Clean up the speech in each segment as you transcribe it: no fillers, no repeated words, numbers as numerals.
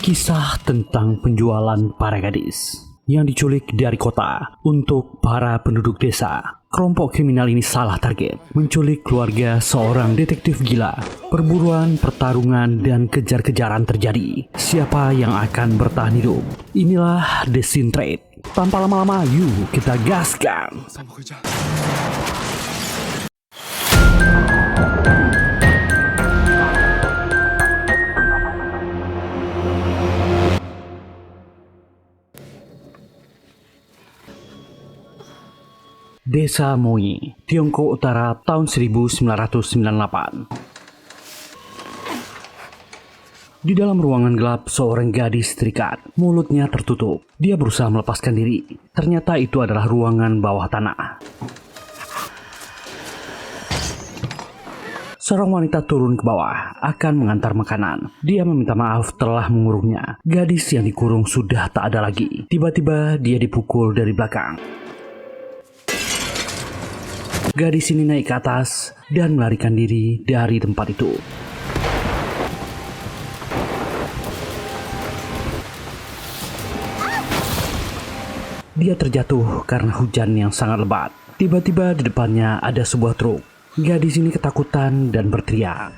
Kisah tentang penjualan para gadis yang diculik dari kota untuk para penduduk desa. Kelompok kriminal ini salah target, menculik keluarga seorang detektif gila. Perburuan, pertarungan, dan kejar-kejaran terjadi. Siapa yang akan bertahan hidup? Inilah The Scene Trade. Tanpa lama-lama, yuk kita gaskan. Desa Moi, Tiongkok Utara tahun 1998. Di dalam ruangan gelap, seorang gadis terikat, mulutnya tertutup. Dia berusaha melepaskan diri. Ternyata itu adalah ruangan bawah tanah. Seorang wanita turun ke bawah, akan mengantar makanan. Dia meminta maaf telah mengurungnya. Gadis yang dikurung sudah tak ada lagi. Tiba-tiba dia dipukul dari belakang. Gadis ini naik ke atas dan melarikan diri dari tempat itu. Dia terjatuh karena hujan yang sangat lebat. Tiba-tiba di depannya ada sebuah truk. Gadis ini ketakutan dan berteriak.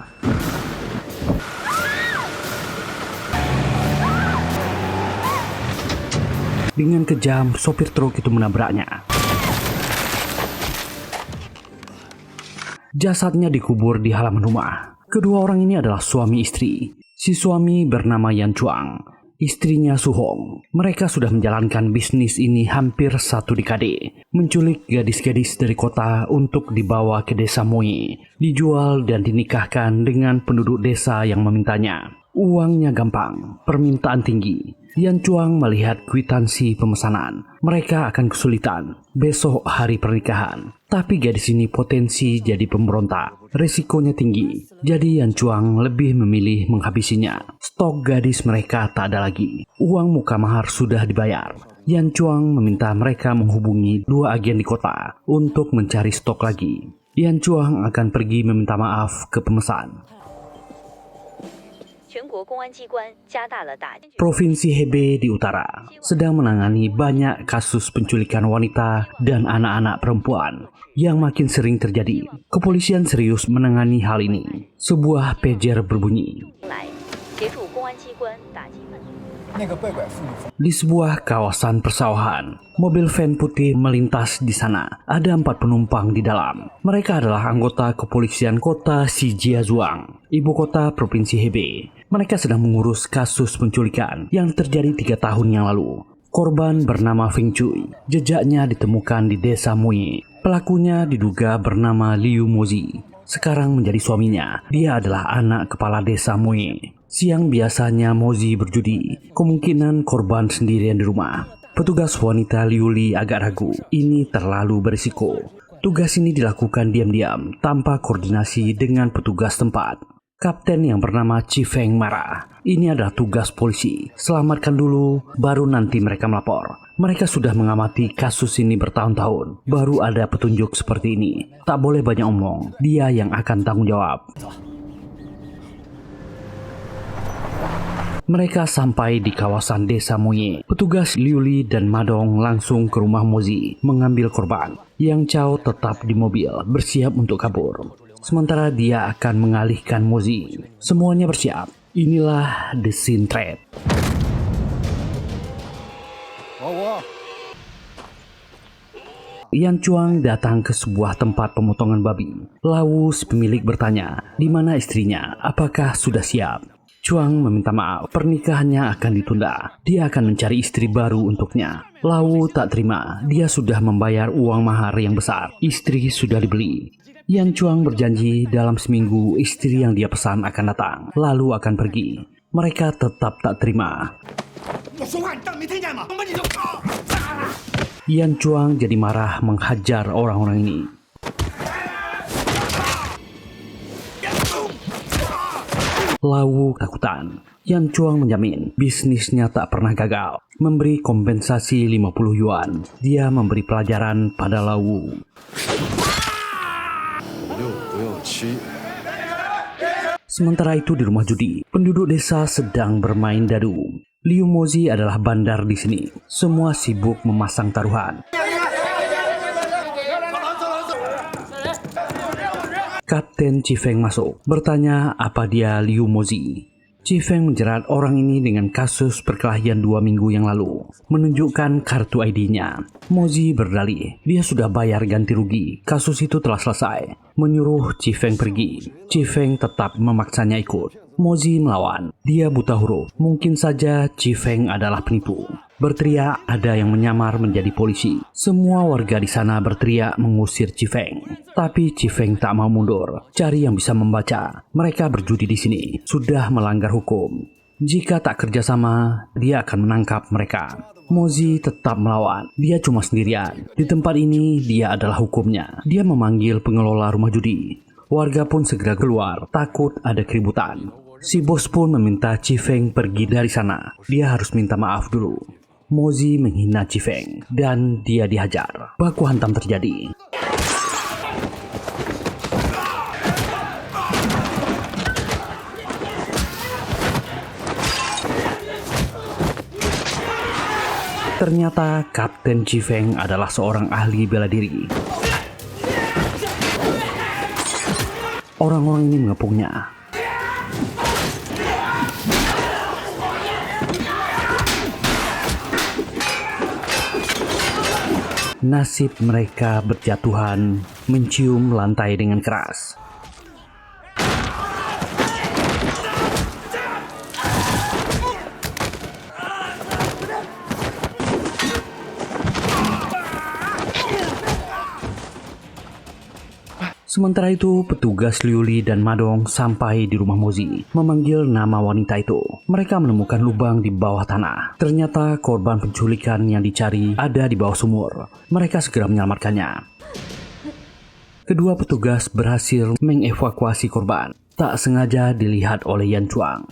Dengan kejam, sopir truk itu menabraknya. Jasadnya dikubur di halaman rumah. Kedua orang ini adalah suami istri. Si suami bernama Yan Chuang, istrinya Su Hong. Mereka sudah menjalankan bisnis ini hampir 1 dekade. Menculik gadis-gadis dari kota untuk dibawa ke desa Moi, dijual dan dinikahkan dengan penduduk desa yang memintanya. Uangnya gampang, permintaan tinggi. Yan Chuang melihat kwitansi pemesanan. Mereka akan kesulitan besok hari pernikahan. Tapi gadis ini potensi jadi pemberontak. Resikonya tinggi. Jadi Yan Chuang lebih memilih menghabisinya. Stok gadis mereka tak ada lagi. Uang muka mahar sudah dibayar. Yan Chuang meminta mereka menghubungi 2 agen di kota untuk mencari stok lagi. Yan Chuang akan pergi meminta maaf ke pemesan. Provinsi Hebei di utara sedang menangani banyak kasus penculikan wanita dan anak-anak perempuan yang makin sering terjadi. Kepolisian serius menangani hal ini. Sebuah pager berbunyi. Di sebuah kawasan persawahan, mobil van putih melintas di sana. Ada 4 penumpang di dalam. Mereka adalah anggota kepolisian kota Shijiazhuang, ibu kota provinsi Hebei. Mereka sedang mengurus kasus penculikan yang terjadi 3 tahun yang lalu. Korban bernama Feng Chui. Jejaknya ditemukan di desa Moi. Pelakunya diduga bernama Liu Mozi. Sekarang menjadi suaminya. Dia adalah anak kepala desa Moi. Siang biasanya Mozi berjudi. Kemungkinan korban sendirian di rumah. Petugas wanita Liu Li agak ragu. Ini terlalu berisiko. Tugas ini dilakukan diam-diam tanpa koordinasi dengan petugas tempat. Kapten yang bernama Chi Feng marah. Ini adalah tugas polisi. Selamatkan dulu, baru nanti mereka melapor. Mereka sudah mengamati kasus ini bertahun-tahun. Baru ada petunjuk seperti ini. Tak boleh banyak omong. Dia yang akan tanggung jawab. Mereka sampai di kawasan desa Moi. Petugas Liu Li dan Madong langsung ke rumah Mozi mengambil korban. Yang Chao tetap di mobil, bersiap untuk kabur. Sementara dia akan mengalihkan Mozi. Semuanya bersiap. Inilah The Scene Trade. Yan Chuang datang ke sebuah tempat pemotongan babi. Lalu si pemilik bertanya, di mana istrinya? Apakah sudah siap? Chuang meminta maaf, pernikahannya akan ditunda. Dia akan mencari istri baru untuknya. Lalu tak terima, dia sudah membayar uang mahar yang besar. Istri sudah dibeli. Yan Chuang berjanji dalam seminggu istri yang dia pesan akan datang, lalu akan pergi. Mereka tetap tak terima. Yan Chuang jadi marah menghajar orang-orang ini. Lawu ketakutan. Yan Chuang menjamin bisnisnya tak pernah gagal. Memberi kompensasi 50 yuan. Dia memberi pelajaran pada Lawu. Sementara itu di rumah judi, penduduk desa sedang bermain dadu. Liu Mozi adalah bandar di sini. Semua sibuk memasang taruhan. Kapten Chifeng masuk, bertanya apa dia Liu Mozi. Chifeng menjerat orang ini dengan kasus perkelahian 2 minggu yang lalu, menunjukkan kartu ID-nya. Mozi berdalih, dia sudah bayar ganti rugi, kasus itu telah selesai, menyuruh Chifeng pergi. Chifeng tetap memaksanya ikut. Mozi melawan, dia buta huruf, mungkin saja Chifeng adalah penipu. Berteriak, ada yang menyamar menjadi polisi. Semua warga di sana berteriak mengusir Chifeng. Tapi Chifeng tak mau mundur. Cari yang bisa membaca. Mereka berjudi di sini. Sudah melanggar hukum. Jika tak kerjasama, dia akan menangkap mereka. Mozi tetap melawan. Dia cuma sendirian. Di tempat ini, dia adalah hukumnya. Dia memanggil pengelola rumah judi. Warga pun segera keluar, takut ada keributan. Si bos pun meminta Chifeng pergi dari sana. Dia harus minta maaf dulu. Mozi menghina Chifeng dan dia dihajar. Baku hantam terjadi. Ternyata Kapten Chifeng adalah seorang ahli bela diri. Orang-orang ini mengepungnya. Nasib mereka berjatuhan, mencium lantai dengan keras. Sementara itu, petugas Liuli dan Madong sampai di rumah Mozi, memanggil nama wanita itu. Mereka menemukan lubang di bawah tanah. Ternyata korban penculikan yang dicari ada di bawah sumur. Mereka segera menyelamatkannya. Kedua petugas berhasil mengevakuasi korban. Tak sengaja dilihat oleh Yan Chuang.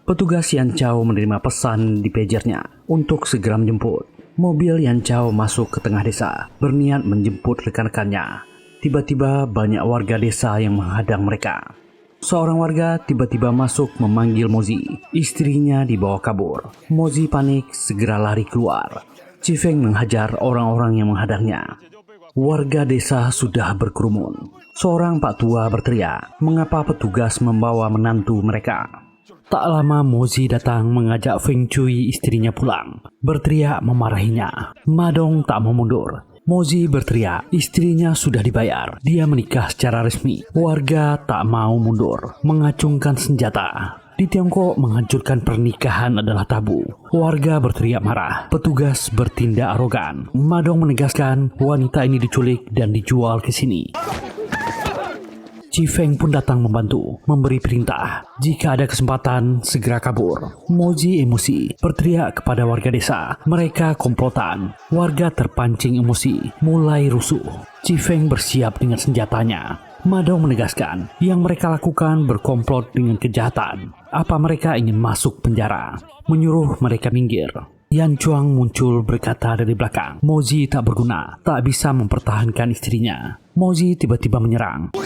Petugas Yan Chao menerima pesan di pagernya untuk segera menjemput. Mobil Yan Chao masuk ke tengah desa, berniat menjemput rekan-rekannya. Tiba-tiba banyak warga desa yang menghadang mereka. Seorang warga tiba-tiba masuk memanggil Mozi. Istrinya dibawa kabur. Mozi panik, segera lari keluar. Chifeng menghajar orang-orang yang menghadangnya. Warga desa sudah berkerumun. Seorang pak tua berteriak, mengapa petugas membawa menantu mereka? Tak lama Mozi datang mengajak Feng Chui istrinya pulang. Berteriak memarahinya. Madong tak mau mundur. Mozi berteriak, istrinya sudah dibayar. Dia menikah secara resmi. Warga tak mau mundur, mengacungkan senjata. Di Tiongkok, menghancurkan pernikahan adalah tabu. Warga berteriak marah. Petugas bertindak arogan. Madong menegaskan wanita ini diculik dan dijual ke sini. Chifeng pun datang membantu, memberi perintah. Jika ada kesempatan, segera kabur. Mozi emosi, berteriak kepada warga desa. Mereka komplotan. Warga terpancing emosi, mulai rusuh. Chifeng bersiap dengan senjatanya. Madong menegaskan, yang mereka lakukan berkomplot dengan kejahatan. Apa mereka ingin masuk penjara? Menyuruh mereka minggir. Yan Chuang muncul berkata dari belakang, Mozi tak berguna, tak bisa mempertahankan istrinya. Mozi tiba-tiba menyerang.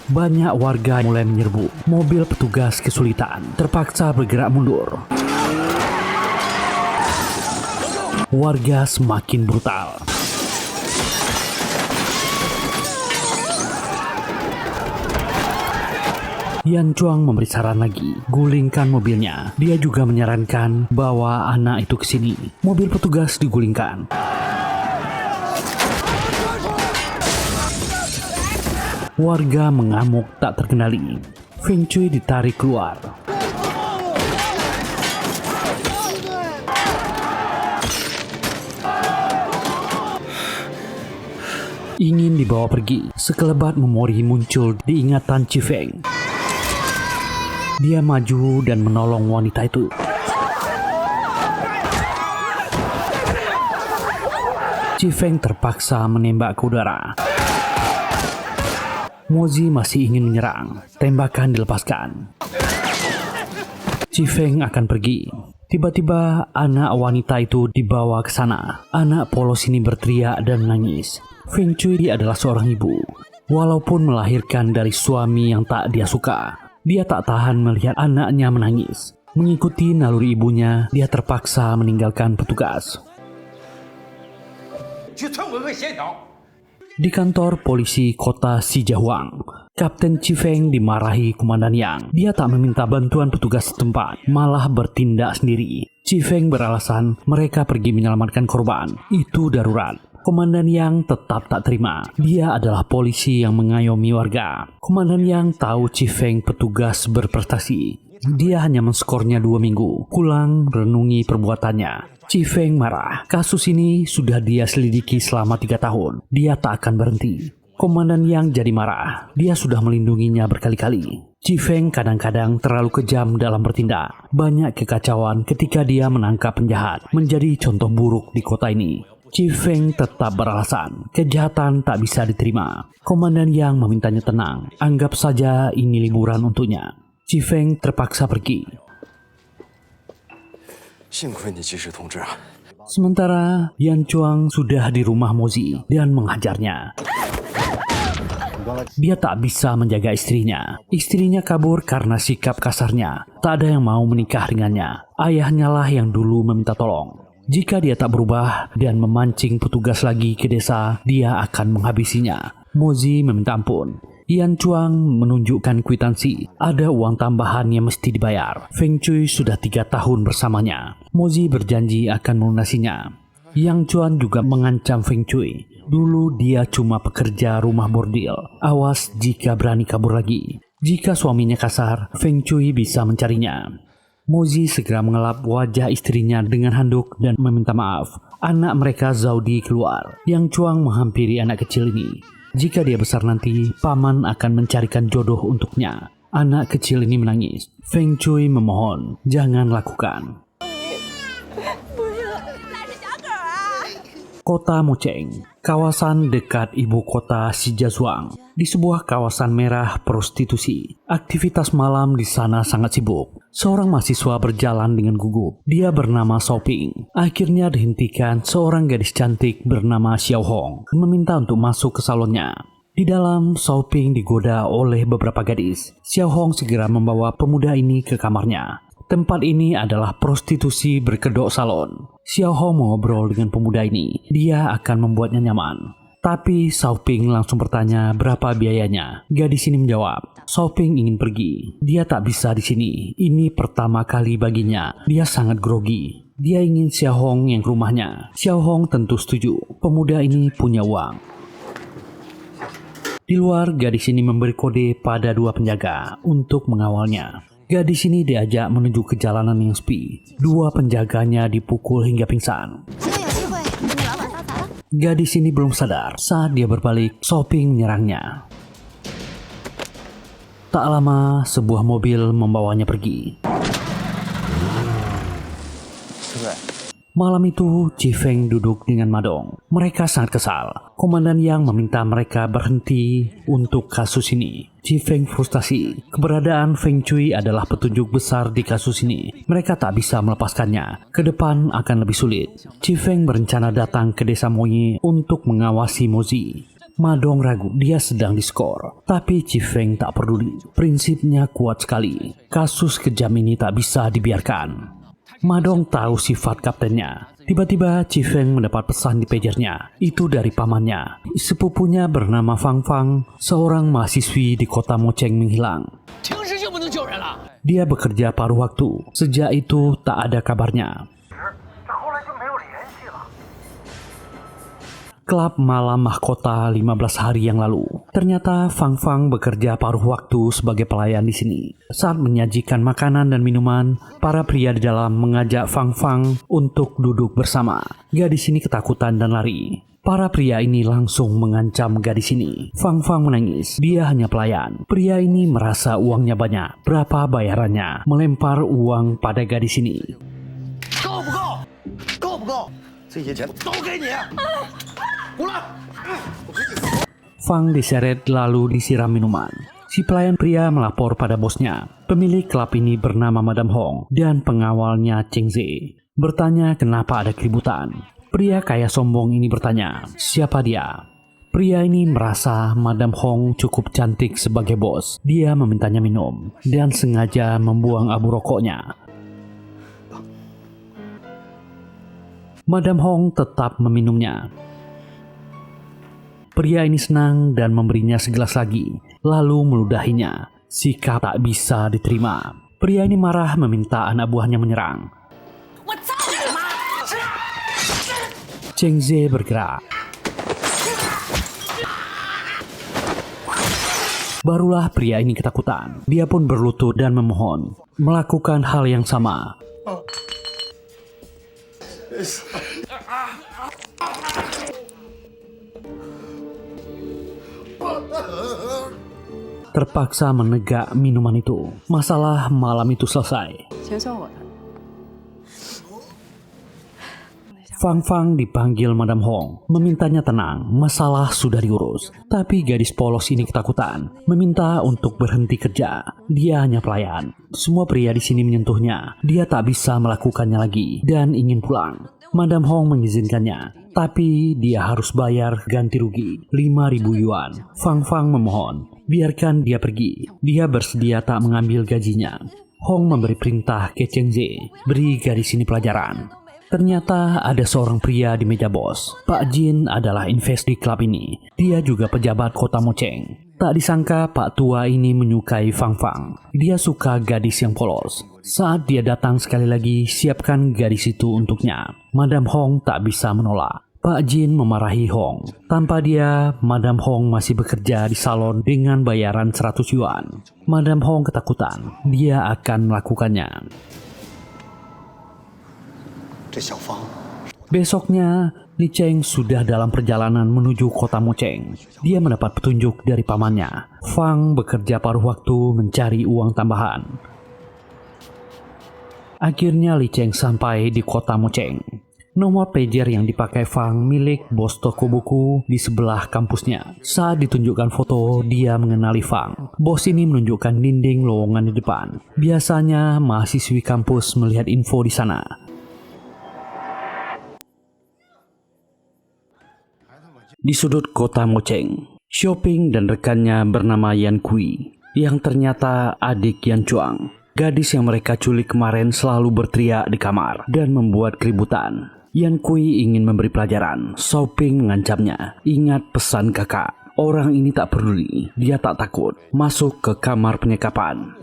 Banyak warga mulai menyerbu. Mobil petugas kesulitan, terpaksa bergerak mundur. Warga semakin brutal. Yan Chuang memberi saran lagi, gulingkan mobilnya. Dia juga menyarankan bawa anak itu ke sini. Mobil petugas digulingkan. Warga mengamuk tak terkendali. Feng Chui ditarik keluar. ingin dibawa pergi. Sekelebat memori muncul di ingatan Chifeng. Dia maju dan menolong wanita itu. Chifeng terpaksa menembak ke udara. Mozi masih ingin menyerang. Tembakan dilepaskan. Chifeng akan pergi. Tiba-tiba anak wanita itu dibawa ke sana. Anak polos ini berteriak dan menangis. Feng Chui adalah seorang ibu. Walaupun melahirkan dari suami yang tak dia suka, dia tak tahan melihat anaknya menangis. Mengikuti naluri ibunya, dia terpaksa meninggalkan petugas. Di kantor polisi kota Shijiazhuang, Kapten Chifeng dimarahi Komandan Yang. Dia tak meminta bantuan petugas setempat, malah bertindak sendiri. Chifeng beralasan mereka pergi menyelamatkan korban. Itu darurat. Komandan Yang tetap tak terima. Dia adalah polisi yang mengayomi warga. Komandan Yang tahu Chifeng petugas berprestasi. Dia hanya menskornya 2 minggu. Pulang renungi perbuatannya. Chifeng marah. Kasus ini sudah dia selidiki selama 3 tahun. Dia tak akan berhenti. Komandan Yang jadi marah. Dia sudah melindunginya berkali-kali. Chifeng kadang-kadang terlalu kejam dalam bertindak. Banyak kekacauan ketika dia menangkap penjahat. Menjadi contoh buruk di kota ini. Chifeng tetap beralasan. Kejahatan tak bisa diterima. Komandan Yang memintanya tenang. Anggap saja ini liburan untuknya. Chifeng terpaksa pergi. Sementara Yan Chuang sudah di rumah Mozi dan menghajarnya. Dia tak bisa menjaga istrinya. Istrinya kabur karena sikap kasarnya. Tak ada yang mau menikah dengannya. Ayahnya lah yang dulu meminta tolong. Jika dia tak berubah dan memancing petugas lagi ke desa, dia akan menghabisinya. Mozi meminta ampun. Yan Chuang menunjukkan kwitansi. Ada uang tambahan yang mesti dibayar. Feng Chui sudah 3 tahun bersamanya. Mozi berjanji akan melunasinya. Yang Chuan juga mengancam Feng Chui. Dulu dia cuma pekerja rumah bordil. Awas jika berani kabur lagi. Jika suaminya kasar, Feng Chui bisa mencarinya. Mozi segera mengelap wajah istrinya dengan handuk dan meminta maaf. Anak mereka Zaudi keluar. Yang Chuang menghampiri anak kecil ini. Jika dia besar nanti, paman akan mencarikan jodoh untuknya. Anak kecil ini menangis. Feng Chui memohon, jangan lakukan. Kota Mocheng, kawasan dekat ibu kota Shijiazhuang. Di sebuah kawasan merah prostitusi. Aktivitas malam di sana sangat sibuk. Seorang mahasiswa berjalan dengan gugup. Dia bernama Xiaoping. Akhirnya dihentikan seorang gadis cantik bernama Xiao Hong meminta untuk masuk ke salonnya. Di dalam, Xiaoping digoda oleh beberapa gadis. Xiao Hong segera membawa pemuda ini ke kamarnya. Tempat ini adalah prostitusi berkedok salon. Xiao Hong mengobrol dengan pemuda ini. Dia akan membuatnya nyaman. Tapi Xiaoping langsung bertanya berapa biayanya. Gadis ini menjawab, Xiaoping ingin pergi. Dia tak bisa di sini. Ini pertama kali baginya. Dia sangat grogi. Dia ingin Xiao Hong yang ke rumahnya. Xiao Hong tentu setuju. Pemuda ini punya uang. Di luar, gadis ini memberi kode pada 2 penjaga untuk mengawalnya. Gadis ini diajak menuju ke jalanan yang sepi. 2 penjaganya dipukul hingga pingsan. Gadis ini belum sadar. Saat dia berbalik, Xiaoping menyerangnya. Tak lama, sebuah mobil membawanya pergi. Malam itu, Chifeng duduk dengan Madong. Mereka sangat kesal. Komandan Yang meminta mereka berhenti untuk kasus ini. Chifeng frustasi. Keberadaan Feng Chui adalah petunjuk besar di kasus ini. Mereka tak bisa melepaskannya. Ke depan akan lebih sulit. Chifeng berencana datang ke desa Moyi untuk mengawasi Mozi. Madong ragu, dia sedang diskor. Tapi Chifeng tak peduli. Prinsipnya kuat sekali. Kasus kejam ini tak bisa dibiarkan. Madong tahu sifat kaptennya. Tiba-tiba Chifeng mendapat pesan di pagernya. Itu dari pamannya. Sepupunya bernama Fang Fang, seorang mahasiswi di kota Mocheng menghilang. Dia bekerja paruh waktu. Sejak itu tak ada kabarnya. Klub malam mahkota 15 hari yang lalu. Ternyata Fang Fang bekerja paruh waktu sebagai pelayan di sini. Saat menyajikan makanan dan minuman, para pria di dalam mengajak Fang Fang untuk duduk bersama. Gadis ini ketakutan dan lari. Para pria ini langsung mengancam gadis ini. Fang Fang menangis. Dia hanya pelayan. Pria ini merasa uangnya banyak. Berapa bayarannya? Melempar uang pada gadis ini. Fang diseret lalu disiram minuman. Si pelayan pria melapor pada bosnya. Pemilik klub ini bernama Madam Hong dan pengawalnya Cheng Zi. Bertanya kenapa ada keributan. Pria kaya sombong ini bertanya, siapa dia? Pria ini merasa Madam Hong cukup cantik sebagai bos. Dia memintanya minum dan sengaja membuang abu rokoknya. Madam Hong tetap meminumnya. Pria ini senang dan memberinya segelas lagi, lalu meludahinya. Sikap tak bisa diterima. Pria ini marah meminta anak buahnya menyerang. Cheng Zi bergerak. Barulah pria ini ketakutan. Dia pun berlutut dan memohon melakukan hal yang sama. Terpaksa menegak minuman itu. Masalah malam itu selesai. Fang Fang dipanggil Madam Hong, memintanya tenang, masalah sudah diurus. Tapi gadis polos ini ketakutan, meminta untuk berhenti kerja. Dia hanya pelayan. Semua pria di sini menyentuhnya. Dia tak bisa melakukannya lagi dan ingin pulang. Madam Hong mengizinkannya, tapi dia harus bayar ganti rugi 5.000 yuan. Fang Fang memohon, biarkan dia pergi. Dia bersedia tak mengambil gajinya. Hong memberi perintah ke Cheng Zi, beri gadis ini pelajaran. Ternyata ada seorang pria di meja bos. Pak Jin adalah invest di klub ini. Dia juga pejabat kota Mocheng. Tak disangka Pak tua ini menyukai Fang Fang. Dia suka gadis yang polos. Saat dia datang sekali lagi, siapkan gadis itu untuknya. Madam Hong tak bisa menolak. Pak Jin memarahi Hong. Tanpa dia, Madam Hong masih bekerja di salon dengan bayaran 100 yuan. Madam Hong ketakutan. Dia akan melakukannya. Besoknya, Li Cheng sudah dalam perjalanan menuju kota Mocheng. Dia mendapat petunjuk dari pamannya. Fang bekerja paruh waktu mencari uang tambahan. Akhirnya Li Cheng sampai di kota Mocheng. Nomor pager yang dipakai Fang milik bos toko buku di sebelah kampusnya. Saat ditunjukkan foto, dia mengenali Fang. Bos ini menunjukkan dinding lowongan di depan. Biasanya mahasiswi kampus melihat info di sana. Di sudut kota Mocheng, Shopping dan rekannya bernama Yan Kui, yang ternyata adik Yan Chuang. Gadis yang mereka culik kemarin selalu berteriak di kamar dan membuat keributan. Yan Kui ingin memberi pelajaran. Shopping mengancamnya. Ingat pesan kakak. Orang ini tak peduli. Dia tak takut. Masuk ke kamar penyekapan.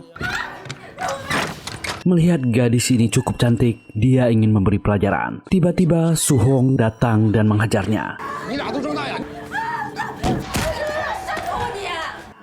Melihat gadis ini cukup cantik, dia ingin memberi pelajaran. Tiba-tiba Su Hong datang dan menghajarnya.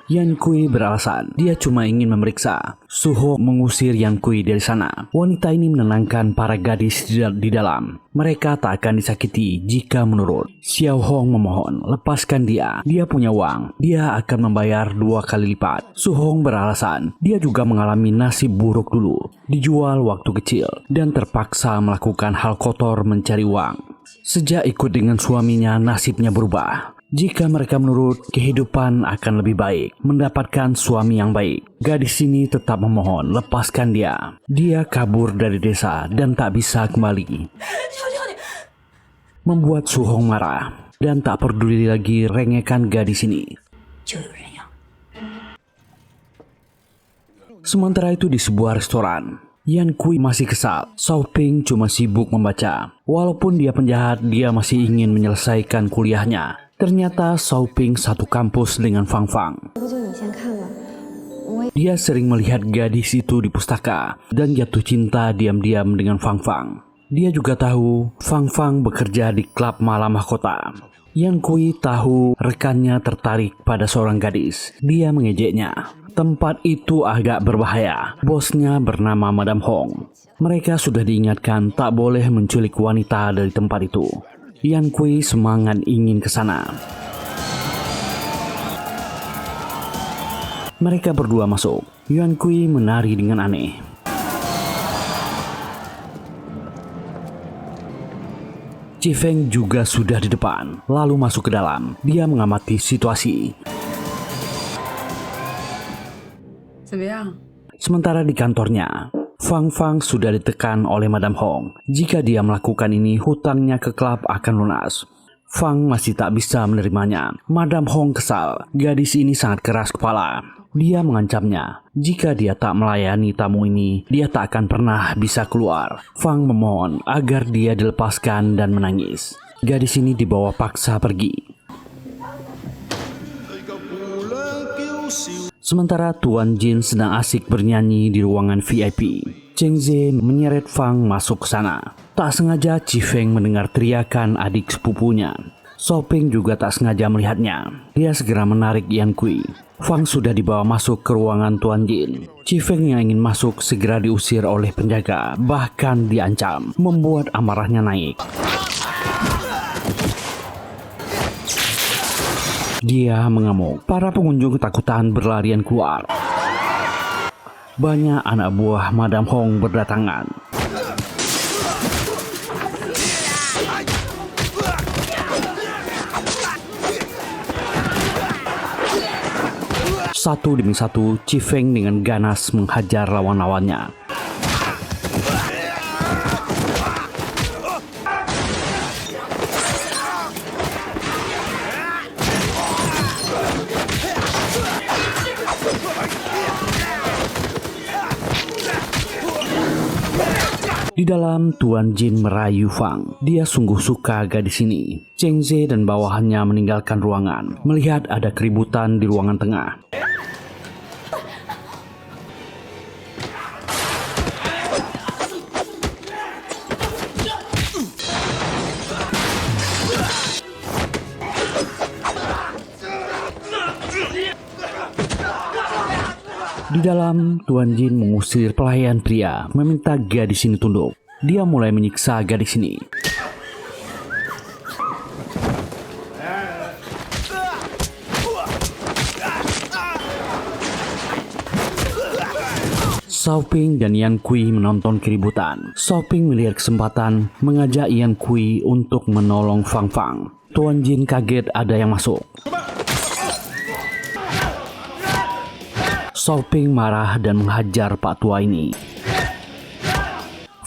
Yan Kui beralasan, dia cuma ingin memeriksa. Su Hong mengusir Yan Kui dari sana. Wanita ini menenangkan para gadis di dalam. Mereka tak akan disakiti jika menurut. Xiao Hong memohon, lepaskan dia. Dia punya uang. Dia akan membayar 2 kali lipat. Su Hong beralasan, dia juga mengalami nasib buruk dulu. Dijual waktu kecil dan terpaksa melakukan hal kotor mencari uang. Sejak ikut dengan suaminya, nasibnya berubah. Jika mereka menurut, kehidupan akan lebih baik, mendapatkan suami yang baik. Gadis ini tetap memohon, lepaskan dia. Dia kabur dari desa dan tak bisa kembali. Membuat Su Hong marah dan tak peduli lagi rengekan gadis ini. Sementara itu di sebuah restoran, Yan Kui masih kesal. Shopping cuma sibuk membaca. Walaupun dia penjahat, dia masih ingin menyelesaikan kuliahnya. Ternyata Shopping satu kampus dengan Fang Fang. Dia sering melihat gadis itu di pustaka dan jatuh cinta diam-diam dengan Fang Fang. Dia juga tahu Fang Fang bekerja di klub malam mahkota. Yan Kui tahu rekannya tertarik pada seorang gadis. Dia mengejeknya. Tempat itu agak berbahaya. Bosnya bernama Madam Hong. Mereka sudah diingatkan tak boleh menculik wanita dari tempat itu. Yan Kui semangat ingin ke sana. Mereka berdua masuk. Yan Kui menari dengan aneh. Chi Feng juga sudah di depan, lalu masuk ke dalam. Dia mengamati situasi. Sementara di kantornya, Fang Fang sudah ditekan oleh Madam Hong. Jika dia melakukan ini, hutangnya ke klub akan lunas. Fang masih tak bisa menerimanya. Madam Hong kesal. Gadis ini sangat keras kepala. Dia mengancamnya. Jika dia tak melayani tamu ini, dia tak akan pernah bisa keluar. Fang memohon agar dia dilepaskan dan menangis. Gadis ini dibawa paksa pergi. Sementara Tuan Jin sedang asik bernyanyi di ruangan VIP. Cheng Ze menyeret Fang masuk ke sana. Tak sengaja Chi Feng mendengar teriakan adik sepupunya. Shoping juga tak sengaja melihatnya. Dia segera menarik Yan Kui. Fang sudah dibawa masuk ke ruangan Tuan Jin. Chi Feng yang ingin masuk segera diusir oleh penjaga, bahkan diancam, membuat amarahnya naik. Dia mengamuk. Para pengunjung ketakutan berlarian keluar. Banyak anak buah Madam Hong berdatangan. Satu demi satu, Chi Feng dengan ganas menghajar lawan-lawannya. Di dalam, Tuan Jin merayu Fang. Dia sungguh suka gadis ini. Cheng Ze dan bawahannya meninggalkan ruangan, melihat ada keributan di ruangan tengah. Di dalam, Tuan Jin mengusir pelayan pria, meminta gadis ini tunduk. Dia mulai menyiksa gadis ini. Xiaoping dan Yan Kui menonton keributan. Xiaoping melihat kesempatan mengajak Yan Kui untuk menolong Fang Fang. Tuan Jin kaget ada yang masuk. Xiaoping marah dan menghajar Pak Tua ini.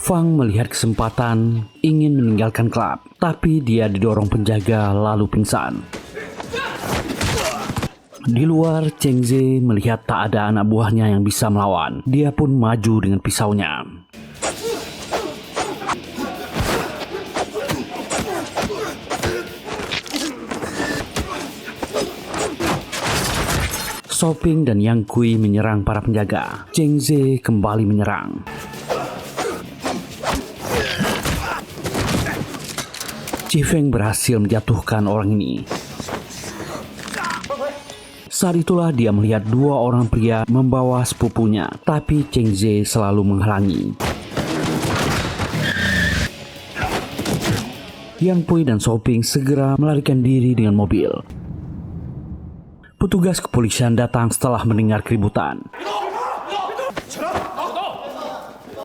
Fang melihat kesempatan ingin meninggalkan klub, tapi dia didorong penjaga lalu pingsan. Di luar, Cheng Ze melihat tak ada anak buahnya yang bisa melawan. Dia pun maju dengan pisaunya. Xiaoping dan Yang Kui menyerang para penjaga. Cheng Ze kembali menyerang. Chi Feng berhasil menjatuhkan orang ini. Saat itulah dia melihat dua orang pria membawa sepupunya, tapi Cheng Ze selalu menghalangi. Yang Kui dan Xiaoping segera melarikan diri dengan mobil. Petugas kepolisian datang setelah mendengar keributan.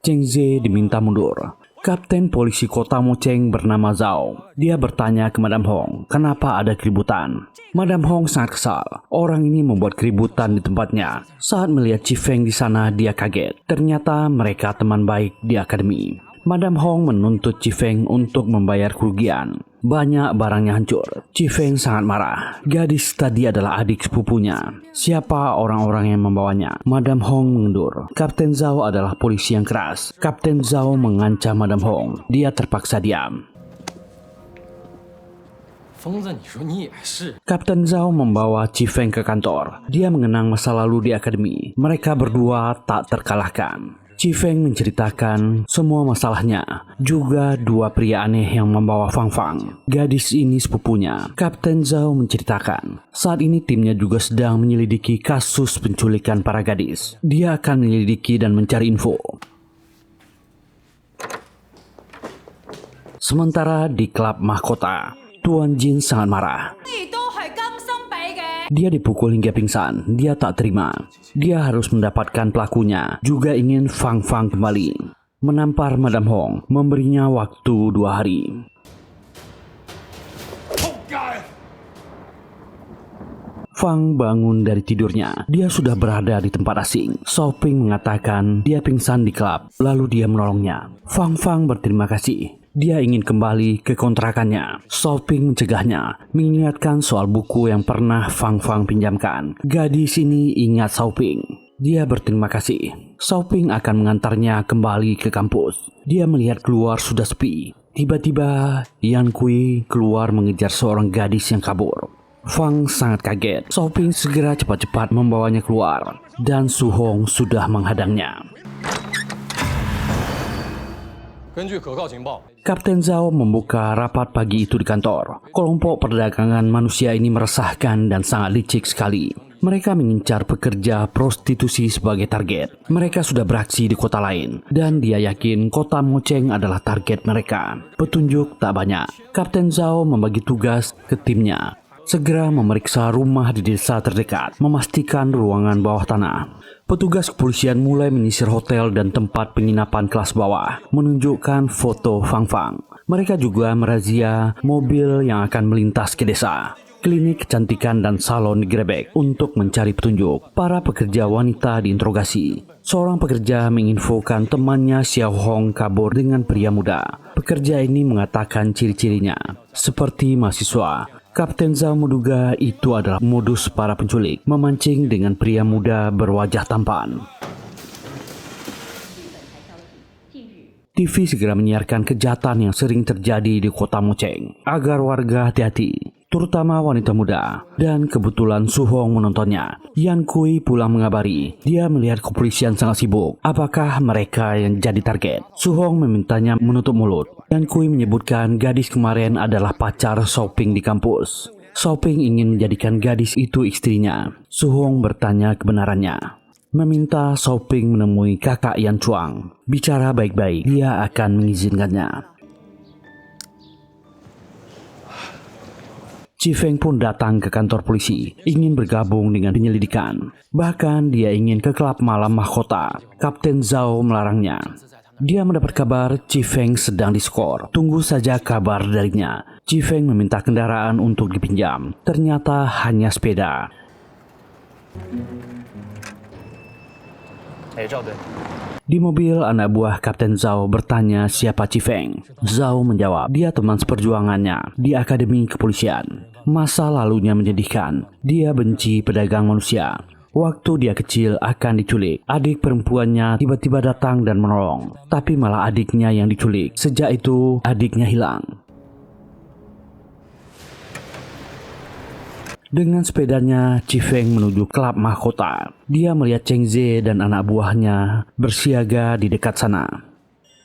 Cheng Ze diminta mundur. Kapten polisi kota Mocheng bernama Zhao. Dia bertanya ke Madam Hong, kenapa ada keributan. Madam Hong sangat kesal. Orang ini membuat keributan di tempatnya. Saat melihat Chi Feng di sana, dia kaget. Ternyata mereka teman baik di akademi. Madam Hong menuntut Chi Feng untuk membayar kerugian. Banyak barangnya hancur. Chi Feng sangat marah. Gadis tadi adalah adik sepupunya. Siapa orang-orang yang membawanya? Madam Hong mengendur. Kapten Zhao adalah polisi yang keras. Kapten Zhao mengancam Madam Hong. Dia terpaksa diam. Kapten Zhao membawa Chi Feng ke kantor. Dia mengenang masa lalu di akademi. Mereka berdua tak terkalahkan. Chi Feng menceritakan semua masalahnya, juga dua pria aneh yang membawa Fang Fang. Gadis ini sepupunya. Kapten Zhao menceritakan, saat ini timnya juga sedang menyelidiki kasus penculikan para gadis. Dia akan menyelidiki dan mencari info. Sementara di klub mahkota, Tuan Jin sangat marah. Dia dipukul hingga pingsan. Dia tak terima. Dia harus mendapatkan pelakunya. Juga ingin Fang Fang kembali. Menampar Madam Hong, memberinya waktu 2 hari. Fang bangun dari tidurnya. Dia sudah berada di tempat asing. Shao Ping mengatakan dia pingsan di klub, lalu dia menolongnya. Fang Fang berterima kasih. Dia ingin kembali ke kontrakannya. Shao Ping mencegahnya, mengingatkan soal buku yang pernah Fang Fang pinjamkan. Gadis ini ingat Shao Ping. Dia berterima kasih. Shao Ping akan mengantarnya kembali ke kampus. Dia melihat keluar sudah sepi. Tiba-tiba, Yan Kui keluar mengejar seorang gadis yang kabur. Fang sangat kaget. Shao Ping segera cepat-cepat membawanya keluar. Dan Su Hong sudah menghadangnya. Kapten Zhao membuka rapat pagi itu di kantor. Kelompok perdagangan manusia ini meresahkan dan sangat licik sekali. Mereka mengincar pekerja prostitusi sebagai target. Mereka sudah beraksi di kota lain. Dan dia yakin kota Moceng adalah target mereka. Petunjuk tak banyak. Kapten Zhao membagi tugas ke timnya. Segera memeriksa rumah di desa terdekat, memastikan ruangan bawah tanah. Petugas kepolisian mulai menyisir hotel dan tempat penginapan kelas bawah, menunjukkan foto Fang Fang. Mereka juga merazia mobil yang akan melintas ke desa. Klinik kecantikan dan salon digerebek untuk mencari petunjuk. Para pekerja wanita diinterogasi. Seorang pekerja menginfokan temannya Xiao Hong kabur dengan pria muda. Pekerja ini mengatakan ciri-cirinya, seperti mahasiswa. Kapten Zhao menduga itu adalah modus para penculik, memancing dengan pria muda berwajah tampan. TV segera menyiarkan kejahatan yang sering terjadi di kota Moceng, agar warga hati-hati, terutama wanita muda. Dan kebetulan Su Hong menontonnya. Yan Kui pulang mengabari, dia melihat kepolisian sangat sibuk. Apakah mereka yang jadi target? Su Hong memintanya menutup mulut. Yan Kui menyebutkan gadis kemarin adalah pacar Shao Ping di kampus. Shao Ping ingin menjadikan gadis itu istrinya. Su Hong bertanya kebenarannya. Meminta Shao Ping menemui kakak Yan Chuang. Bicara baik-baik, dia akan mengizinkannya. Chi Feng pun datang ke kantor polisi, ingin bergabung dengan penyelidikan. Bahkan dia ingin ke klub malam mahkota. Kapten Zhao melarangnya. Dia mendapat kabar Chi Feng sedang diskor. Tunggu saja kabar darinya. Chi Feng meminta kendaraan untuk dipinjam. Ternyata hanya sepeda. Di mobil, anak buah Kapten Zhao bertanya siapa Chi Feng. Zhao menjawab, dia teman seperjuangannya di akademi kepolisian. Masa lalunya menyedihkan. Dia benci pedagang manusia. Waktu dia kecil akan diculik. Adik perempuannya tiba-tiba datang dan menolong. Tapi malah adiknya yang diculik. Sejak itu, adiknya hilang. Dengan sepedanya, Chi Feng menuju klub mahkota. Dia melihat Cheng Ze dan anak buahnya bersiaga di dekat sana.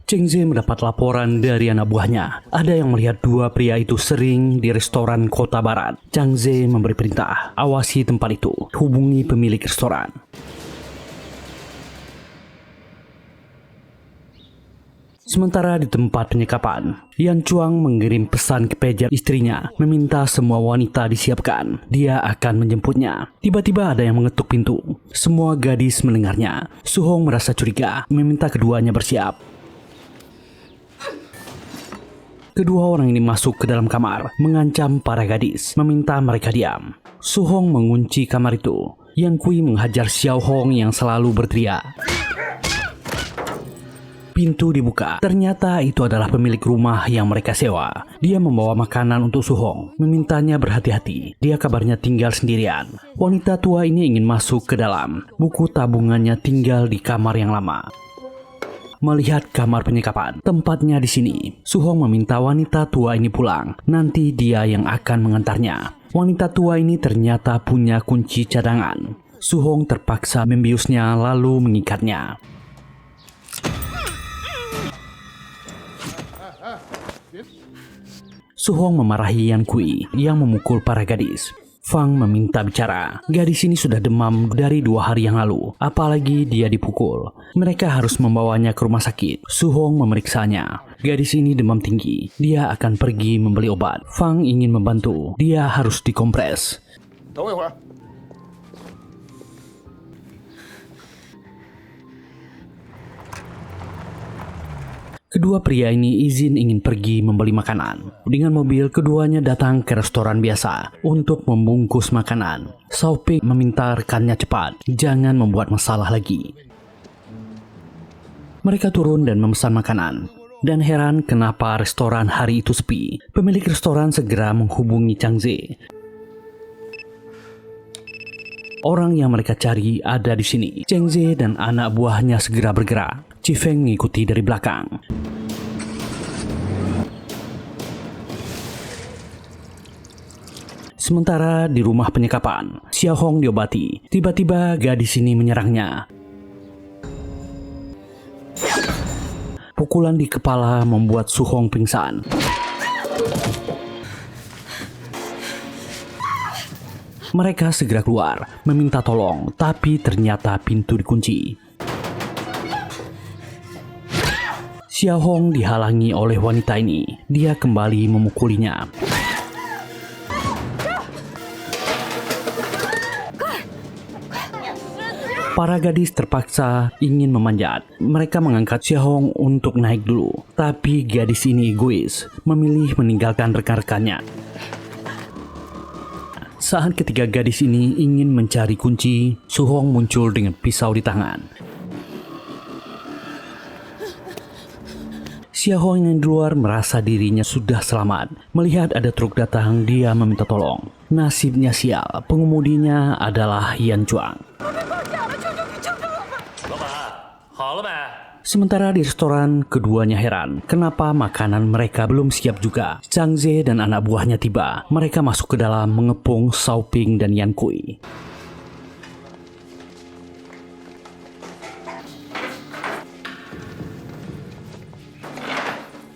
Cheng Ze mendapat laporan dari anak buahnya. Ada yang melihat dua pria itu sering di restoran kota barat. Cheng Ze memberi perintah, awasi tempat itu, hubungi pemilik restoran. Sementara di tempat penyekapan, Yan Chuang mengirim pesan ke pager istrinya, meminta semua wanita disiapkan. Dia akan menjemputnya. Tiba-tiba ada yang mengetuk pintu. Semua gadis mendengarnya. Su Hong merasa curiga, meminta keduanya bersiap. Kedua orang ini masuk ke dalam kamar, mengancam para gadis, meminta mereka diam. Su Hong mengunci kamar itu. Yan Kui menghajar Xiao Hong yang selalu berteriak. Pintu dibuka. Ternyata itu adalah pemilik rumah yang mereka sewa. Dia membawa makanan untuk Su Hong, memintanya berhati-hati. Dia kabarnya tinggal sendirian. Wanita tua ini ingin masuk ke dalam. Buku tabungannya tinggal di kamar yang lama. Melihat kamar penyekapan, tempatnya di sini. Su Hong meminta wanita tua ini pulang. Nanti dia yang akan mengantarnya. Wanita tua ini ternyata punya kunci cadangan. Su Hong terpaksa membiusnya lalu mengikatnya. Su Hong memarahi Yan Kui yang memukul para gadis. Fang meminta bicara. Gadis ini sudah demam dari 2 hari yang lalu, apalagi dia dipukul. Mereka harus membawanya ke rumah sakit. Su Hong memeriksanya. Gadis ini demam tinggi. Dia akan pergi membeli obat. Fang ingin membantu. Dia harus dikompres. 等我一会儿。 Kedua pria ini izin ingin pergi membeli makanan. Dengan mobil, keduanya datang ke restoran biasa untuk membungkus makanan. Xiaoping meminta rekannya cepat, jangan membuat masalah lagi. Mereka turun dan memesan makanan. Dan heran kenapa restoran hari itu sepi. Pemilik restoran segera menghubungi Chang Ze. Orang yang mereka cari ada di sini. Chang Ze dan anak buahnya segera bergerak. Chi Feng mengikuti dari belakang. Sementara di rumah penyekapan, Xiao Hong diobati. Tiba-tiba gadis ini menyerangnya. Pukulan di kepala membuat Su Hong pingsan. Mereka segera keluar, meminta tolong, tapi ternyata pintu dikunci. Xiao Hong dihalangi oleh wanita ini. Dia kembali memukulinya. Para gadis terpaksa ingin memanjat. Mereka mengangkat Xiao Hong untuk naik dulu. Tapi gadis ini egois, memilih meninggalkan rekan-rekannya. Saat ketiga gadis ini ingin mencari kunci, Su Hong muncul dengan pisau di tangan. Xiao Hong yang di luar merasa dirinya sudah selamat. Melihat ada truk datang, dia meminta tolong. Nasibnya sial, pengemudinya adalah Yan Chuang. Sementara di restoran, keduanya heran kenapa makanan mereka belum siap juga. Chang Ze dan anak buahnya tiba. Mereka masuk ke dalam mengepung Xiaoping dan Yan Kui.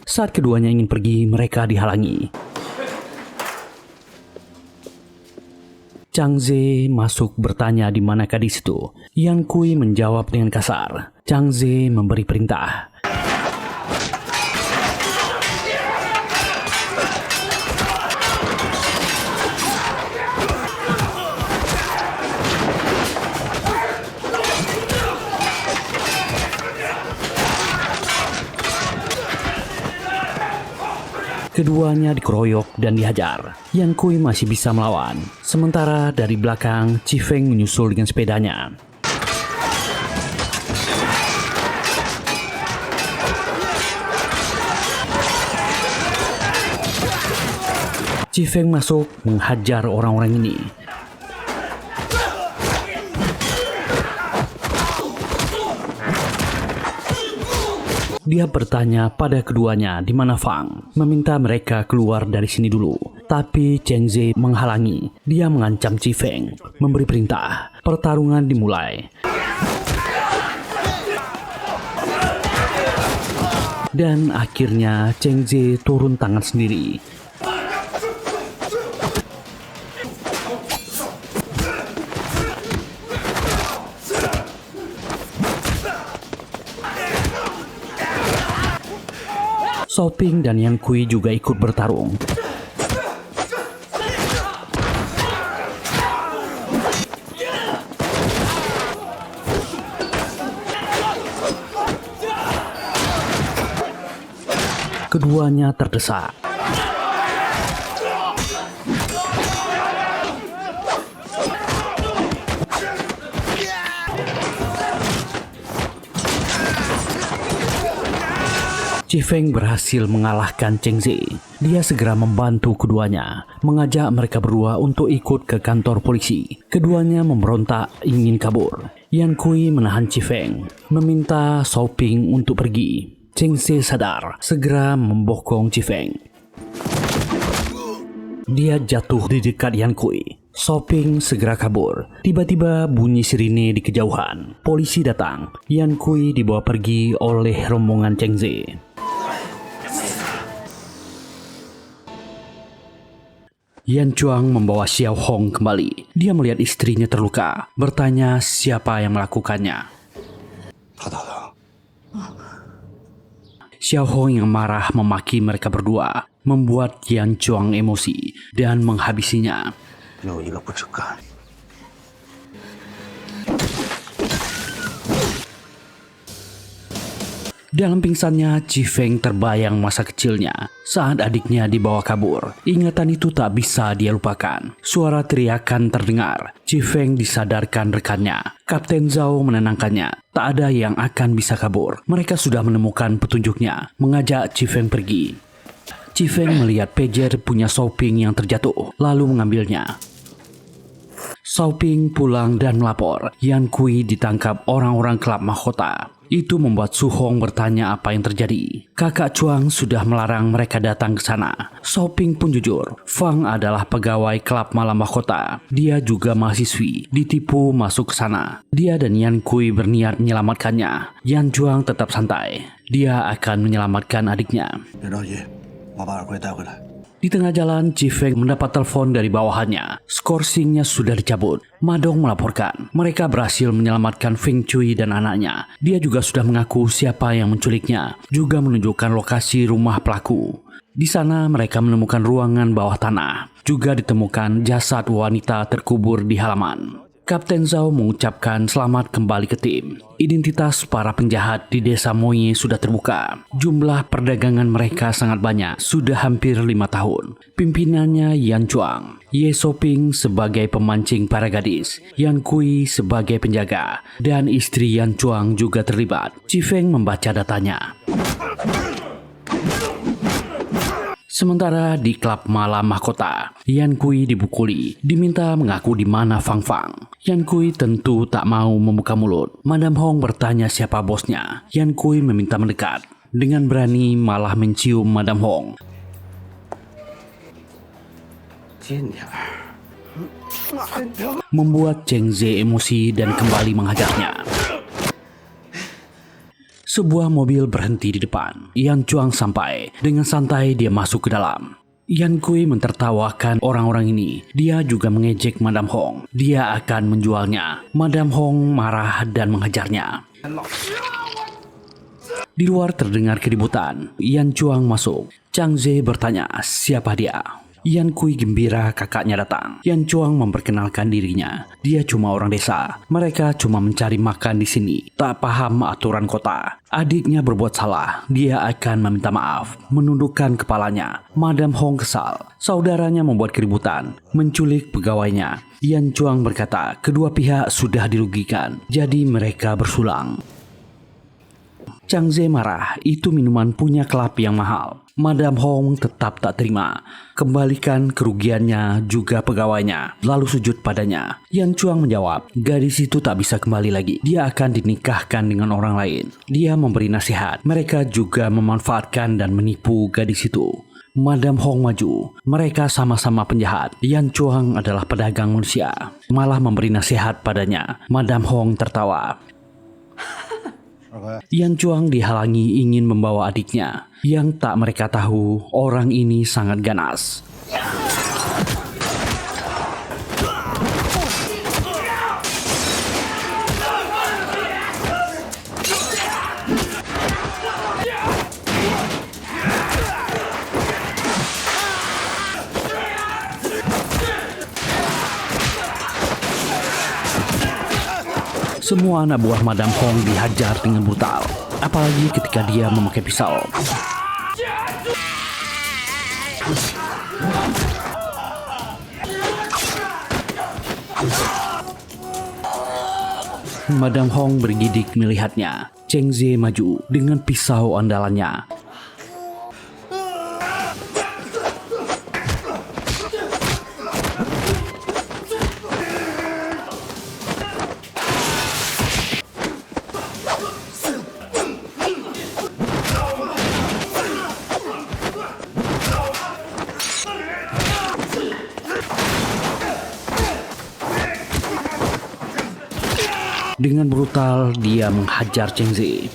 Saat keduanya ingin pergi, mereka dihalangi. Chang Ze masuk bertanya di mana gadis itu. Yan Kui menjawab dengan kasar. Chang Ze memberi perintah. Keduanya dikeroyok dan dihajar. Yan Kui masih bisa melawan. Sementara dari belakang, Chi Feng menyusul dengan sepedanya. Chi Feng masuk menghajar orang-orang ini. Dia bertanya pada keduanya di mana Fang, meminta mereka keluar dari sini dulu. Tapi Chang Ze menghalangi. Dia mengancam Chi Feng, memberi perintah. Pertarungan dimulai. Dan akhirnya Chang Ze turun tangan sendiri. Xiaoping dan Yan Kui juga ikut bertarung. Keduanya terdesak. Chi Feng berhasil mengalahkan Chang Ze. Dia segera membantu keduanya, mengajak mereka berdua untuk ikut ke kantor polisi. Keduanya memberontak ingin kabur. Yan Kui menahan Chi Feng, meminta Xiaoping untuk pergi. Chang Ze sadar, segera membokong Chi Feng. Dia jatuh di dekat Yan Kui. Xiaoping segera kabur. Tiba-tiba bunyi sirine di kejauhan. Polisi datang. Yan Kui dibawa pergi oleh rombongan Chang Ze. Yan Chuang membawa Xiao Hong kembali. Dia melihat istrinya terluka, bertanya siapa yang melakukannya. Xiao Hong yang marah memaki mereka berdua, membuat Yan Chuang emosi dan menghabisinya. Dalam pingsannya, Chi Feng terbayang masa kecilnya saat adiknya dibawa kabur. Ingatan itu tak bisa dia lupakan. Suara teriakan terdengar. Chi Feng disadarkan rekannya. Kapten Zhao menenangkannya. Tak ada yang akan bisa kabur. Mereka sudah menemukan petunjuknya, mengajak Chi Feng pergi. Chi Feng melihat pager punya Xiaoping yang terjatuh, lalu mengambilnya. Xiaoping pulang dan melapor. Yan Kui ditangkap orang-orang klub mahkota. Itu membuat Su Hong bertanya apa yang terjadi. Kakak Chuang sudah melarang mereka datang ke sana. Xiaoping pun jujur. Fang adalah pegawai klub malam mahkota. Dia juga mahasiswi. Ditipu masuk ke sana. Dia dan Yan Kui berniat menyelamatkannya. Yan Chuang tetap santai. Dia akan menyelamatkan adiknya. Di tengah jalan, Chi Feng mendapat telepon dari bawahannya. Skorsingnya sudah dicabut. Madong melaporkan mereka berhasil menyelamatkan Feng Chui dan anaknya. Dia juga sudah mengaku siapa yang menculiknya, juga menunjukkan lokasi rumah pelaku. Di sana mereka menemukan ruangan bawah tanah. Juga ditemukan jasad wanita terkubur di halaman. Kapten Zhao mengucapkan selamat kembali ke tim. Identitas para penjahat di desa Moye sudah terbuka. Jumlah perdagangan mereka sangat banyak, sudah hampir 5 tahun. Pimpinannya Yan Chuang, Ye Xiaoping sebagai pemancing para gadis, Yan Kui sebagai penjaga, dan istri Yan Chuang juga terlibat. Chi Feng membaca datanya. Sementara di klub malam mahkota, Yan Kui dibukuli, diminta mengaku di mana Fang Fang. Yan Kui tentu tak mau membuka mulut. Madam Hong bertanya siapa bosnya. Yan Kui meminta mendekat. Dengan berani malah mencium Madam Hong. Membuat Cheng Ze emosi dan kembali menghajarnya. Sebuah mobil berhenti di depan. Yan Chuang sampai. Dengan santai dia masuk ke dalam. Yan Kui mentertawakan orang-orang ini. Dia juga mengejek Madam Hong. Dia akan menjualnya. Madam Hong marah dan menghajarnya. Di luar terdengar keributan. Yan Chuang masuk. Chang Ze bertanya siapa dia. Yan Kui gembira kakaknya datang. Yan Chuang memperkenalkan dirinya. Dia cuma orang desa. Mereka cuma mencari makan di sini. Tak paham aturan kota. Adiknya berbuat salah. Dia akan meminta maaf. Menundukkan kepalanya. Madam Hong kesal. Saudaranya membuat keributan. Menculik pegawainya. Yan Chuang berkata kedua pihak sudah dirugikan. Jadi mereka bersulang. Chang Ze marah. Itu minuman punya klub yang mahal. Madam Hong tetap tak terima. Kembalikan kerugiannya juga pegawainya. Lalu sujud padanya. Yan Chuang menjawab, gadis itu tak bisa kembali lagi. Dia akan dinikahkan dengan orang lain. Dia memberi nasihat. Mereka juga memanfaatkan dan menipu gadis itu. Madam Hong maju. Mereka sama-sama penjahat. Yan Chuang adalah pedagang manusia. Malah memberi nasihat padanya. Madam Hong tertawa. Yan Chuang dihalangi ingin membawa adiknya. Yang tak mereka tahu, orang ini sangat ganas. Semua anak buah Madam Hong dihajar dengan brutal, apalagi ketika dia memakai pisau. Madam Hong bergidik melihatnya. Cheng Ze maju dengan pisau andalannya. Dengan brutal, dia menghajar Cheng Ze.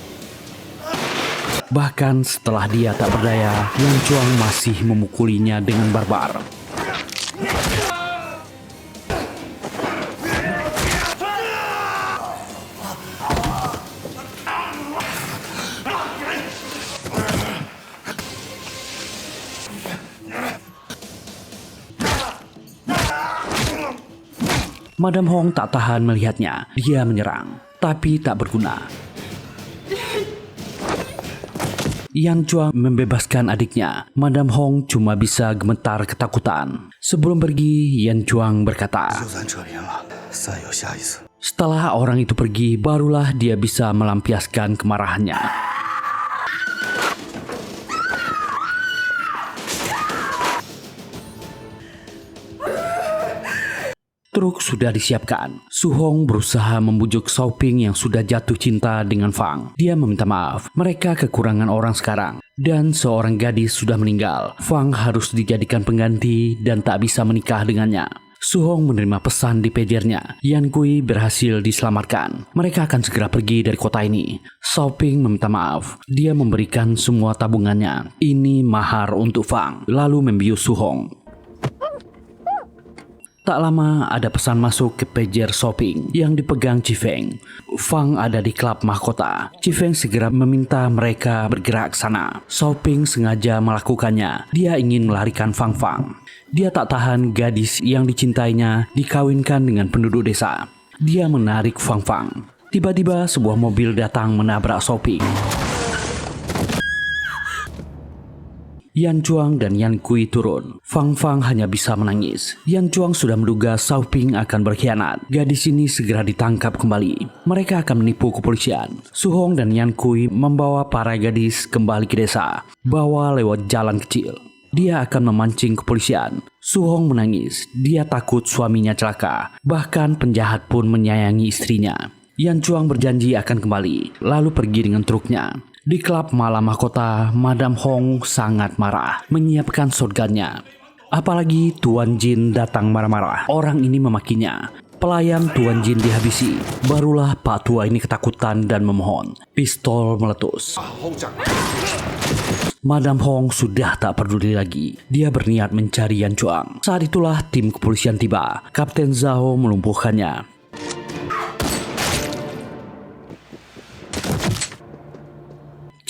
Bahkan setelah dia tak berdaya, Yan Chuang masih memukulinya dengan barbar. Madam Hong tak tahan melihatnya. Dia menyerang, tapi tak berguna. Yan Chuang membebaskan adiknya. Madam Hong cuma bisa gemetar ketakutan. Sebelum pergi, Yan Chuang berkata, setelah orang itu pergi, barulah dia bisa melampiaskan kemarahannya. Truk sudah disiapkan. Su Hong berusaha membujuk Xiaoping yang sudah jatuh cinta dengan Fang. Dia meminta maaf, mereka kekurangan orang sekarang. Dan seorang gadis sudah meninggal. Fang harus dijadikan pengganti dan tak bisa menikah dengannya. Su Hong menerima pesan di pagernya. Yan Kui berhasil diselamatkan. Mereka akan segera pergi dari kota ini. Xiaoping meminta maaf. Dia memberikan semua tabungannya. Ini mahar untuk Fang. Lalu membius Su Hong. Tak lama ada pesan masuk ke pager Xiaoping yang dipegang Chifeng. Fang ada di klub mahkota. Chifeng segera meminta mereka bergerak ke sana. Xiaoping sengaja melakukannya. Dia ingin melarikan Fang. Dia tak tahan gadis yang dicintainya dikawinkan dengan penduduk desa. Dia menarik Fang. Tiba-tiba sebuah mobil datang menabrak Xiaoping. Yan Chuang dan Yan Kui turun. Fang hanya bisa menangis. Yan Chuang sudah menduga Xiaoping akan berkhianat. Gadis ini segera ditangkap kembali. Mereka akan menipu kepolisian. Su Hong dan Yan Kui membawa para gadis kembali ke desa. Bawa lewat jalan kecil. Dia akan memancing kepolisian. Su Hong menangis. Dia takut suaminya celaka. Bahkan penjahat pun menyayangi istrinya. Yan Chuang berjanji akan kembali, lalu pergi dengan truknya. Di klub malam mahkota, Madam Hong sangat marah, menyiapkan shotgunnya. Apalagi Tuan Jin datang marah-marah. Orang ini memakinya. Pelayan Tuan Jin dihabisi. Barulah Pak Tua ini ketakutan dan memohon. Pistol meletus. Madam Hong sudah tak peduli lagi. Dia berniat mencari Yan Chuang. Saat itulah tim kepolisian tiba. Kapten Zhao melumpuhkannya.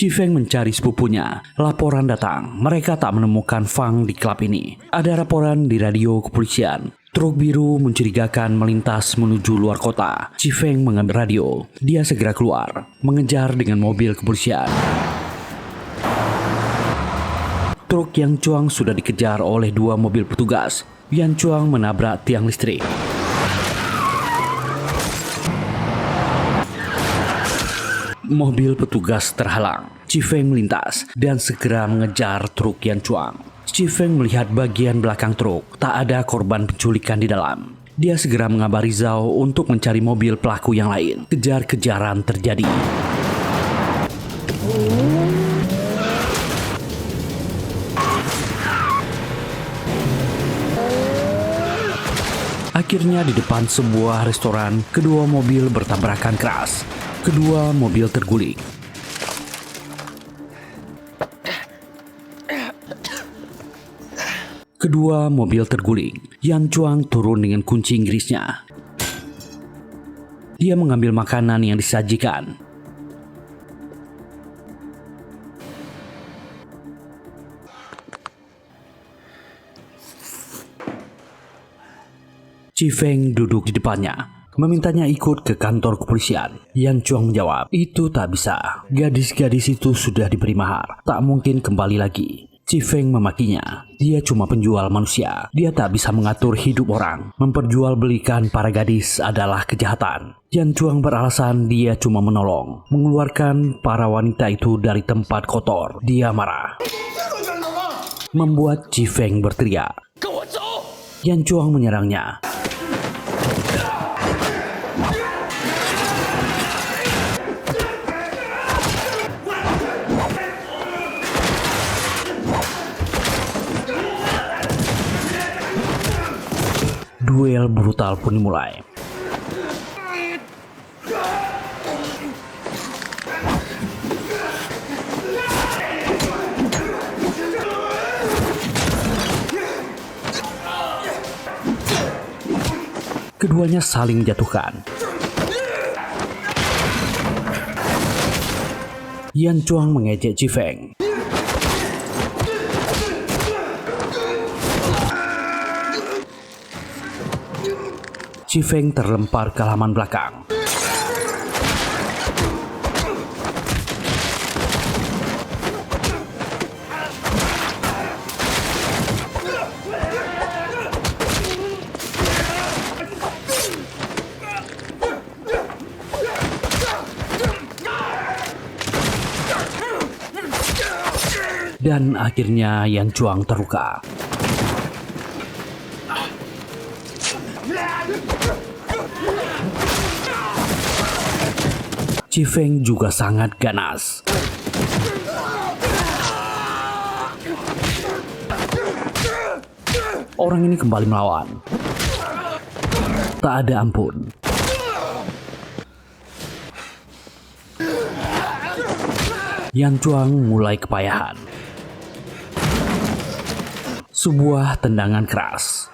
Chifeng mencari sepupunya. Laporan datang. Mereka tak menemukan Fang di klub ini. Ada laporan di radio kepolisian. Truk biru mencurigakan melintas menuju luar kota. Chifeng mengambil radio. Dia segera keluar, mengejar dengan mobil kepolisian. Truk Yan Chuang sudah dikejar oleh dua mobil petugas. Yan Chuang menabrak tiang listrik. Mobil petugas terhalang. Chifeng melintas dan segera mengejar truk Yan Chuang. Chifeng melihat bagian belakang truk. Tak ada korban penculikan di dalam. Dia segera mengabari Zhao untuk mencari mobil pelaku yang lain. Kejar-kejaran terjadi. Akhirnya di depan sebuah restoran, kedua mobil bertabrakan keras. Kedua mobil terguling. Yan Chuang turun dengan kunci Inggrisnya. Dia mengambil makanan yang disajikan. Chifeng duduk di depannya, memintanya ikut ke kantor kepolisian. Yan Chuang menjawab, itu tak bisa. Gadis-gadis itu sudah diberi mahar, tak mungkin kembali lagi. Chifeng memakinya. Dia cuma penjual manusia. Dia tak bisa mengatur hidup orang. Memperjualbelikan para gadis adalah kejahatan. Yan Chuang beralasan dia cuma menolong, mengeluarkan para wanita itu dari tempat kotor. Dia marah, membuat Chifeng berteriak. Yan Chuang menyerangnya. Duel brutal pun dimulai. Keduanya saling jatuhkan. Yan Chuang mengejek Chifeng. Chi Feng terlempar ke halaman belakang. Dan akhirnya Yan Chuang terluka. Chi Feng juga sangat ganas. Orang ini kembali melawan. Tak ada ampun. Yan Chuang mulai kepayahan. Sebuah tendangan keras.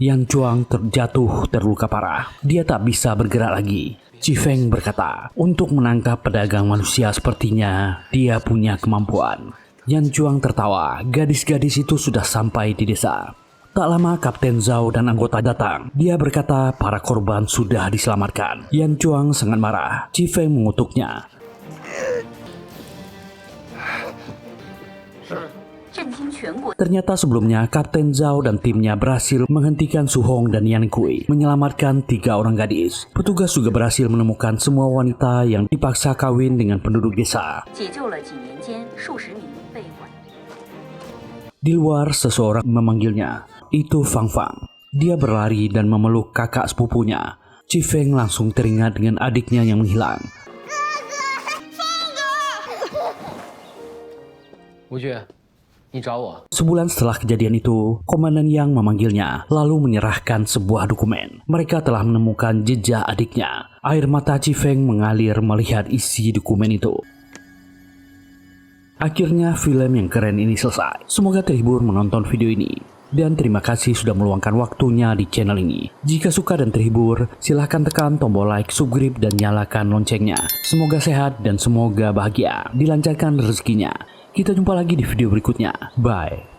Yan Chuang terjatuh terluka parah. Dia tak bisa bergerak lagi. Chi Feng berkata, untuk menangkap pedagang manusia sepertinya, dia punya kemampuan. Yan Chuang tertawa. Gadis-gadis itu sudah sampai di desa. Tak lama Kapten Zhao dan anggota datang. Dia berkata para korban sudah diselamatkan. Yan Chuang sangat marah. Chi Feng mengutuknya. Ternyata sebelumnya Kapten Zhao dan timnya berhasil menghentikan Su Hong dan Yan Kui, menyelamatkan 3 orang gadis. Petugas juga berhasil menemukan semua wanita yang dipaksa kawin dengan penduduk desa. Di luar seseorang memanggilnya. Itu Fang Fang. Dia berlari dan memeluk kakak sepupunya. Chi Feng langsung teringat dengan adiknya yang menghilang. Sebulan setelah kejadian itu, Komandan Yang memanggilnya, lalu menyerahkan sebuah dokumen. Mereka telah menemukan jejak adiknya. Air mata Chi Feng mengalir melihat isi dokumen itu. Akhirnya film yang keren ini selesai. Semoga terhibur menonton video ini. Dan terima kasih sudah meluangkan waktunya di channel ini. Jika suka dan terhibur, silahkan tekan tombol like, subscribe, dan nyalakan loncengnya. Semoga sehat dan semoga bahagia, dilancarkan rezekinya. Kita jumpa lagi di video berikutnya. Bye.